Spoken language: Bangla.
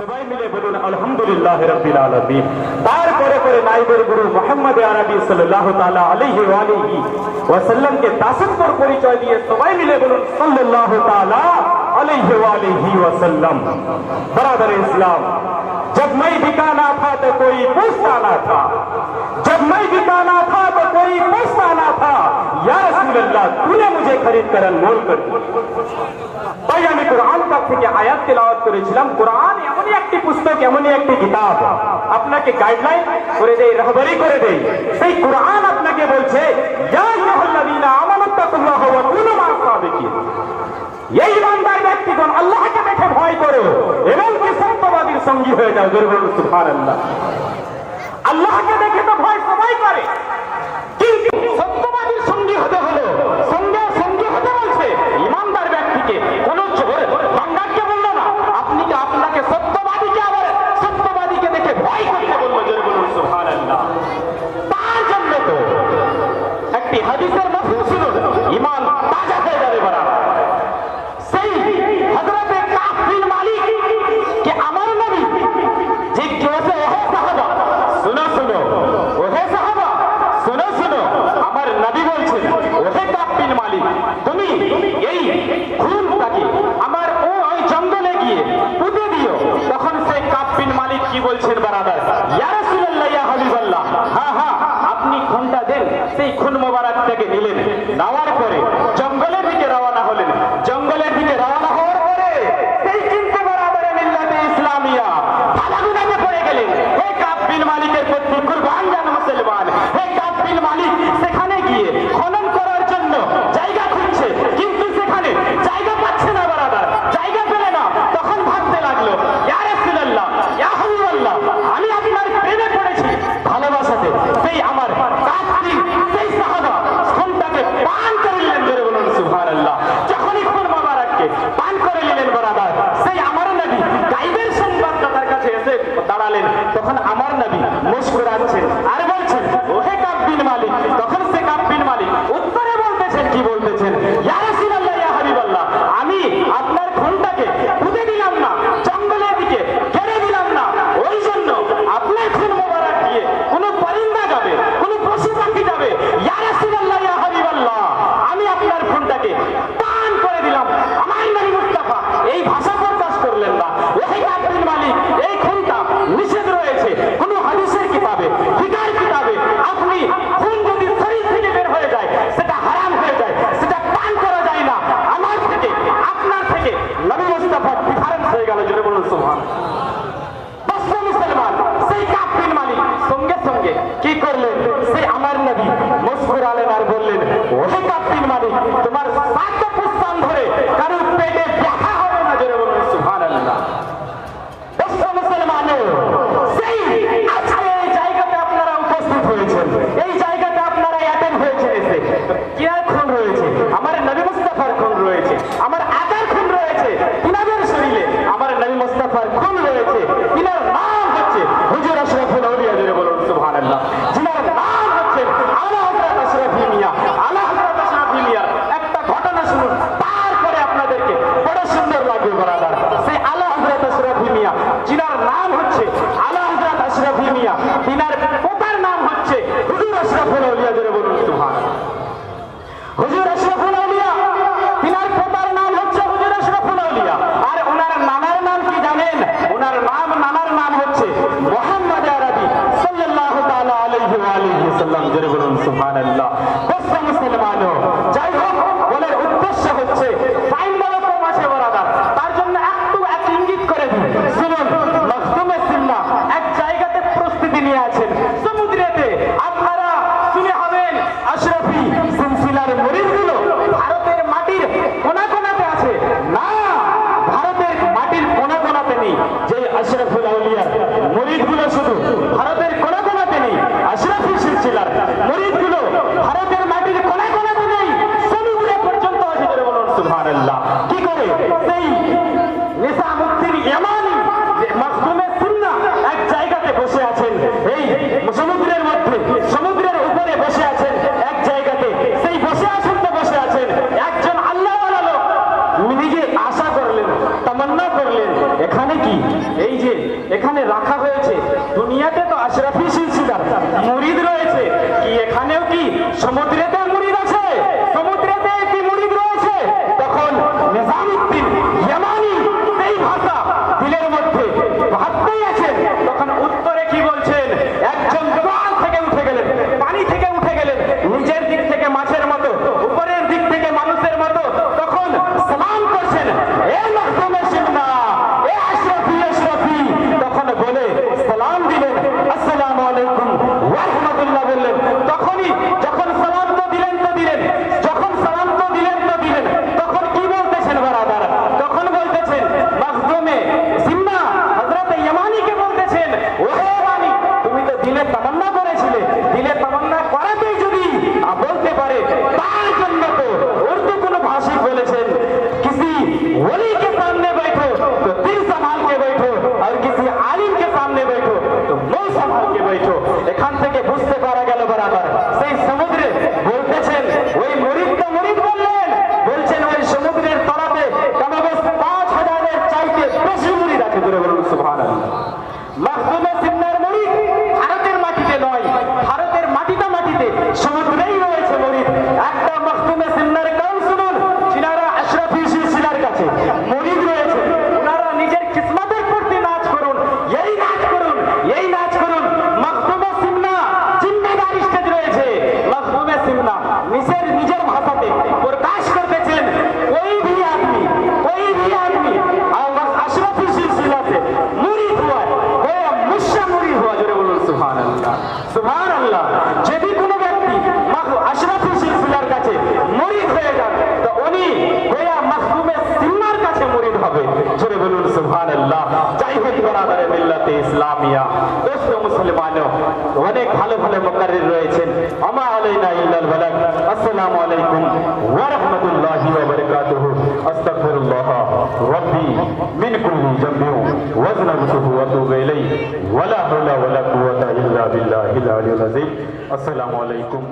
সবাই মিলে বলুন আলহামদুলিল্লাহ রাব্বিল আলামিন। তারপরে পরে নাইবের গুরু মুহাম্মদ আরবি সাল্লাল্লাহু তাআলা আলাইহি ওয়া আলিহি ওয়াসাল্লামকে দাসত্বর পরিচয় দিয়ে সবাই মিলে বলুন সাল্লাল্লাহু তাআলা আলাইহি ওয়া আলিহি ওয়াসাল্লাম। बरादर इस्लाम, जब मैं बिका ना था तो कोई पूछता ना था, जब मैं बिका ना था तो कोई पूछता ना था, या रसूल अल्लाह तूने मुझे खरीद कर अनमोल कर दिया। भाई আমি কোরআন থেকে আয়াত তেলাওয়াত করেছিলাম। কোরআন এমনই একটি পুস্তক, এমনই একটি কিতাব, আপনাকে গাইডলাইন করে দেয়, রাহবারি করে দেয়। সেই কোরআন আপনাকে বলছে ইয়া আইয়ুহাল্লাযীনা আমানুত্তাকুল্লাহ ওয়া কুনু মা'আস সাদিকিন। এই ইমানদার ব্যক্তিগণ আল্লাহকে দেখে ভয় করো এবং কি সত্যবাদীর সঙ্গী হয়ে যাও। জোরে বলুন সুবহানাল্লাহ। আল্লাহকে দেখে তো ভয় সবাই করে, কিন্তু সত্যবাদীর সঙ্গী হতে হলো, সঙ্গী হতে বলছে ইমানদার ব্যক্তিকে। কোন চোর বাঙ্গাকে বললো না, আপনাকে সত্যবাদীকে, আবার সত্যবাদীকে দেখে ভয় করতে বললো। জোরে বলুন সুবহানাল্লাহ। তার জন্য তো একটি হাদিসের মফহুম ছিল, ঈমান তাজা হয়ে যাবে। বরাবর সেই হযরত কাব বিন মালিক কে আমার নবী জিজ্ঞাসা, ওহে সাহাবা শুনো শুনো, ওহে সাহাবা শুনো শুনো, আমার নবী বলছেন ওহে কাব বিন মালিক তুমি এই খুনটাকে আমার ওই জঙ্গলে গিয়ে পুঁতে দিও। তখন সেই কাব বিন মালিক কি বলছেন বারাদার, ইয়া রাসূলুল্লাহ ইয়া হাবিবাল্লাহ, হ্যাঁ হ্যাঁ আপনি খুনটা দেন। সেই খুন মোবারক থেকে নিলেন, নেওয়ার পরে জঙ্গলের দিকে রওনা হলেন। জঙ্গলের দিকে রওনা হওয়ার পরে সেই চিন্তা বারাদারে মিল্লাতে ইসলামিয়া ফালাগুনাতে পড়ে গেলেন। হে কাব বিন মালিকের প্রতি কুরবান যান মুসলমান। হে কাব বিন মালিক সেখানে গিয়ে খনন করার জন্য জায়গা খুঁজছে, কিন্তু সেখানে জায়গা পাচ্ছে না বারাদার, জায়গা পেলে না। তখন ভাবতে লাগলো, ইয়া রাসূলুল্লাহ ইয়া হাবিবাল্লাহ, আমি আপনার প্রেমে পড়েছি, ভালোবাসাতে। সেই আমার কাফির সেই সাহাবা খুনটাকে পান করে নিলেন। জোরে বলুন সুবহানাল্লাহ। যখনই খুন মোবারককে পান করে নিলেন বারাদার, সেই আমার নবী গায়বের সংবাদদাতার কাছে এসে দাঁড়ালেন। তখন আমার নবী মুস্কুরাচ্ছেন আর বলছেন ওহে কাব বিন মালিক। তখন সে কাব বিন মালিক উত্তরে বলতেছেন, কি বলতেছেন, ইয়া রাসূলুল্লাহ ইয়া হাবিবাল্লাহ, আমি আপনার খুনটাকে পুঁতে দিলাম না, জঙ্গলের দিকে কেড়ে দিলাম না, ওই জন্য আপনার খুন মোবারক দিয়ে কোন পরিন্দা যাবে, কোন পশু পাখি যাবে, ইয়া রাসূলুল্লাহ ইয়া হাবিবাল্লাহ, আমি আপনার খুনটাকে পান করে দিলাম। আমার নবী মুস্তাফা এই ভাষা প্রকাশ করলেন না। ওহে কাব বিন মালিক, এই খুনটা নিষেধ রয়েছে কোন হাদিসের কিতাবে, ফিকার কিতাবে। আপনি খুন যদি শরীর থেকে বের হয়ে যায় সেটা হারাম হয়ে যায়, সেটা পান করা যায় না। আমার থেকে আপনার থেকে নবী মুস্তাফার ডিফারেন্স হয়ে গেল। জোরে বলুন সুবহানাল্লাহ। মুসলমান সেই কাব বিন মালিক সঙ্গে সঙ্গে কি করলেন, সেই আমার নবী মুস্কুরালেন আর বললেন ওহে কাব বিন মালিক, তোমার 7 পুস্তান ধরে কারোর পেটে ব্যথা হবে না। জোরে বলুন সুবহানাল্লাহ। মুসলমানও সেই আজকে এই জায়গাতে আপনারা উপস্থিত হয়েছেন, এই জায়গাতে আপনারা অ্যাটেন্ড হয়েছেন। এসে কি আর খুন রয়েছে, আমার নবী মুস্তাফার খুন রয়েছে, আমার আকার খুন রয়েছে, তিনাদের শরীরে আমার নবী মুস্তাফার খুন রয়েছে। তিনার নাম হচ্ছে হুজুর আশরাফুল আউলিয়া। জোরে বলুন সুবহানাল্লাহ। যিনার নাম হচ্ছে আলা হযরত আশরাফি মিয়া। আলা হযরত আশরাফি মিয়ার একটা রাখা হয়েছে। দুনিয়াতে তো আশরাফি সিলসিলার মুরিদ রয়েছে, কি এখানেও কি সমুদ্রেতে মুরিদ আছে? সমুদ্রেতে কি মুরিদ রয়েছে? তখন নিজামুদ্দিন ইয়ামানি সেই ভাষা দিলের মধ্যে ভাবতেই আছেন, তখন উত্তরে কি বলছেন? একজন জল থেকে উঠে গেলেন, পানি থেকে উঠে গেলেন, নিজের দিক থেকে মাছের মতো, উপরের দিক থেকে মানুষের মতো, তখন সালাম করছেন, এ মাহবুবে সিমনা, এ আশরাফি আশরাফি, তখন বলে সালাম দিলেন, আসসালামু আলাইকুম ওয়া রাহমাতুল্লাহ বললেন। তখনই যখন সালাম তো দিলেন তো দিলেন, যখন সালাম তো দিলেন তো দিলেন, তখন কি বলতেছেন বারাদার? তখন বলতেছেন মাহবুবে সিমনা হযরত ইয়ামানিকে বলতেছেন, ওহে ইয়ামানি, তুমি তো দিলে তামান্না করেছিলে, দিলে তামান্না করাতেই যদি বলতে পারে, তার জন্য তো উর্দু কোন ভাষিক বলেছেন, किसी वली के सामने बैठो तो दिल संभाल के बैठो, और किसी आलिम के सामने बैठो तो मुंह संभाल के बैठो। এখান থেকে বুঝতে পারা গেল বরাবর সেই সমুদ্রে বলতেছেন, ওই মুরিদ তো মুরিদ বললেন, বলছেন ওই সমুদ্রের তলাতে কমবেশ 5000-এর চাইতে বেশি মুরিদ আছে। ধরে বলুন সুবহানাল্লাহ। মাহবুবে সিমনার মুরিদ ভারতের মাটিতে নয়, ভারতের মাটিতে সমুদ্রেই রয়েছে মুরিদ। একটা মাহবুবে সিমনার কাউন শুনুন, যিনারা আশরাফি সিলসিলার কাছে মুরিদ রয়েছে, ওনারা নিজের কিসমতের প্রতি নাচ করুন, এই নাচ করুন, এই নাচ করুন। মাহবুবে সিমনা জিম্মেদারি স্টেজ রয়েছে, মাহবুবে সিমনা নিজের ভাষাতে প্রকাশ করতেছেন, कोई भी आदमी अशरफी सिलसिला से मुरीद हुआ है, गोया मुझसे मुरीद हुआ। जोरे बोलो सुभान अल्लाह, सुभान अल्लाह। যদি কোনো ব্যক্তি আশরাফি সিলসিলার কাছে মুরিদ হয়ে যান, তো উনি গোয়া মাহবুবে সিমনার কাছে মুরিদ হবে। জোরে বলুন সুবহান আল্লাহ। যাই হোক বরাবরে মিল্লাতে ইসলামিয়া দোস্ত মুসলমানও, অনেক ভালো ভালো মুকাররির রয়েছেন। আমা আলাইনা ইল্লাল বালাগ। আসসালামু আলাইকুম ওয়া রাহমাতুল্লাহি ওয়া বারাকাতুহু। আস্তাগফিরুল্লাহ রাব্বি মিন কুল্লি যামবিন ওয়া যনাবতুহু ওয়া তুবু ইলাইহি ওয়া লা হাওলা ওয়া লা কুওয়াতা ইল্লা বিল্লাহিল আলিয়্যিল আযীম। আসসালামু আলাইকুম।